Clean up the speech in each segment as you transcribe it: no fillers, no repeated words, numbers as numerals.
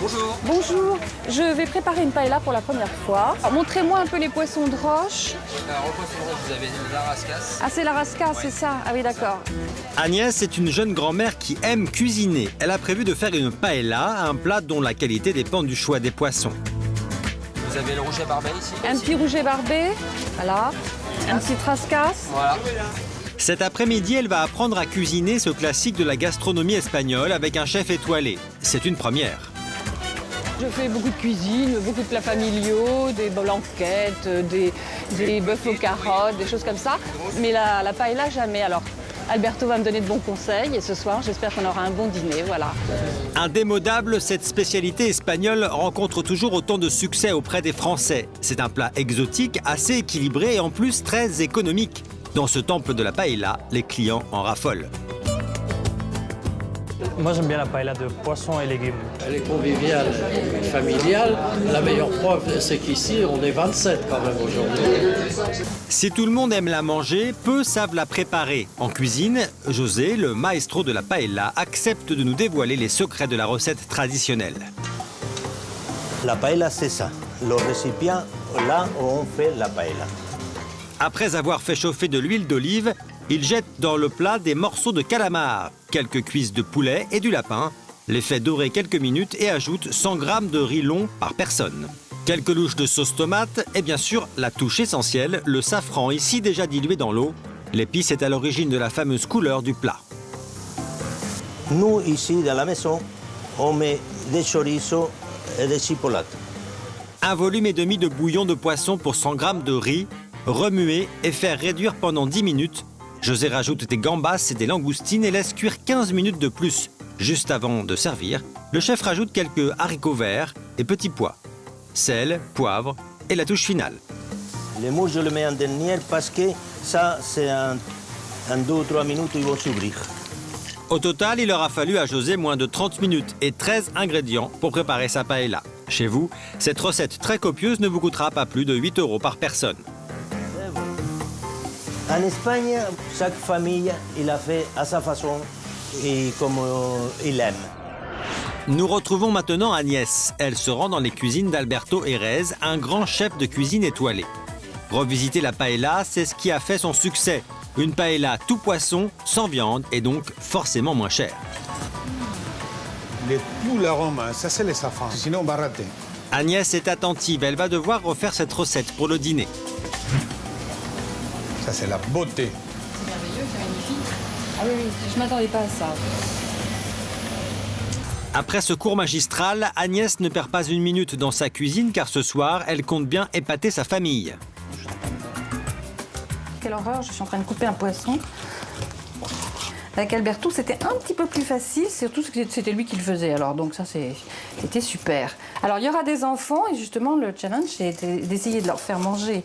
Bonjour. Bonjour, je vais préparer une paella pour la première fois. Montrez-moi un peu les poissons de roche. Alors, au poisson rouge, vous avez la rascasse. Ah, c'est la rascasse, c'est ça? Ah oui, d'accord. Agnès est une jeune grand-mère qui aime cuisiner. Elle a prévu de faire une paella, un plat dont la qualité dépend du choix des poissons. Vous avez le rouget barbet ici. Un petit rouget barbé, voilà. Un petit rascasse. Voilà. Cet après-midi, elle va apprendre à cuisiner ce classique de la gastronomie espagnole avec un chef étoilé. C'est une première. Je fais beaucoup de cuisine, beaucoup de plats familiaux, des blanquettes, des bœufs aux carottes, des choses comme ça. Mais la paella, jamais. Alors, Alberto va me donner de bons conseils et ce soir, j'espère qu'on aura un bon dîner, voilà. Indémodable, cette spécialité espagnole rencontre toujours autant de succès auprès des Français. C'est un plat exotique, assez équilibré et en plus très économique. Dans ce temple de la paella, les clients en raffolent. Moi, j'aime bien la paella de poisson et légumes. Elle est conviviale, familiale. La meilleure preuve, c'est qu'ici, on est 27 quand même aujourd'hui. Si tout le monde aime la manger, peu savent la préparer. En cuisine, José, le maestro de la paella, accepte de nous dévoiler les secrets de la recette traditionnelle. La paella, c'est ça, le récipient là où on fait la paella. Après avoir fait chauffer de l'huile d'olive, il jette dans le plat des morceaux de calamar, quelques cuisses de poulet et du lapin, les fait dorer quelques minutes et ajoute 100 g de riz long par personne. Quelques louches de sauce tomate et bien sûr la touche essentielle, le safran ici déjà dilué dans l'eau. L'épice est à l'origine de la fameuse couleur du plat. Nous, ici, dans la maison, on met des chorizo et des chipolates. Un volume et demi de bouillon de poisson pour 100 g de riz, remuer et faire réduire pendant 10 minutes. José rajoute des gambas et des langoustines et laisse cuire 15 minutes de plus. Juste avant de servir, le chef rajoute quelques haricots verts et petits pois, sel, poivre et la touche finale. Les mouches, je les mets en dernier parce que ça, c'est en 2 ou 3 minutes, ils vont s'ouvrir. Au total, il aura fallu à José moins de 30 minutes et 13 ingrédients pour préparer sa paella. Chez vous, cette recette très copieuse ne vous coûtera pas plus de 8 € par personne. En Espagne, chaque famille, il a fait à sa façon et comme il aime. Nous retrouvons maintenant Agnès. Elle se rend dans les cuisines d'Alberto Herrez, un grand chef de cuisine étoilé. Revisiter la paella, c'est ce qui a fait son succès. Une paella tout poisson, sans viande et donc forcément moins chère. Tout l'arôme, ça c'est le safran, sinon on va rater. Agnès est attentive, elle va devoir refaire cette recette pour le dîner. Ça c'est la beauté. C'est merveilleux, c'est magnifique. Ah oui, oui, je ne m'attendais pas à ça. Après ce cours magistral, Agnès ne perd pas une minute dans sa cuisine car ce soir, elle compte bien épater sa famille. Quelle horreur, je suis en train de couper un poisson. Avec Alberto, c'était un petit peu plus facile, surtout que c'était lui qui le faisait. Alors donc ça, c'était super. Alors il y aura des enfants et justement le challenge, c'est d'essayer de leur faire manger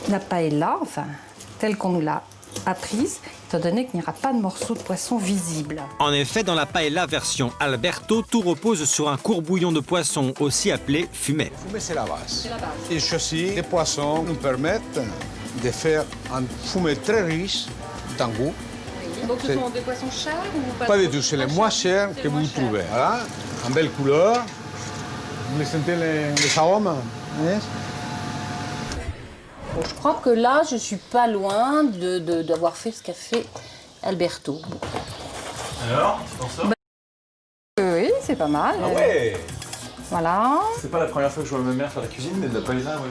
la paella, enfin telle qu'on nous l'a apprise, étant donné qu'il n'y aura pas de morceaux de poisson visibles. En effet, dans la paella version Alberto, tout repose sur un court bouillon de poisson, aussi appelé fumet. Le fumet c'est la base. Et choisir des poissons nous permettent de faire un fumet très riche en goût. Donc ce sont des poissons chers ou Pas du tout, c'est les moins chers que vous trouvez. Voilà, en belle couleur. Vous sentez les arômes? Yes. Bon, je crois que là, je suis pas loin d'avoir fait ce qu'a fait Alberto. Alors, tu t'en sors? Oui, c'est pas mal. Ah ouais. Voilà. C'est pas la première fois que je vois ma mère faire la cuisine, mais de la paella, ouais.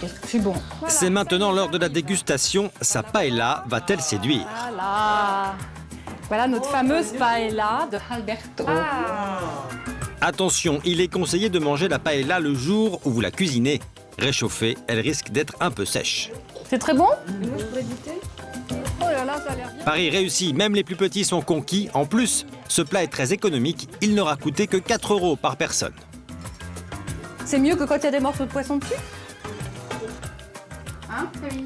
Qu'est-ce que c'est bon. C'est maintenant l'heure de la dégustation. Sa paella va-t-elle séduire? Voilà. Voilà notre fameuse paella de Alberto. Attention, il est conseillé de manger la paella le jour où vous la cuisinez. Réchauffée, elle risque d'être un peu sèche. C'est très bon? Je pourrais goûter. Oh là là, ça a l'air bien. Pari réussi, même les plus petits sont conquis. En plus, ce plat est très économique, il n'aura coûté que 4 € par personne. C'est mieux que quand il y a des morceaux de poisson dessus? Hein? Oui.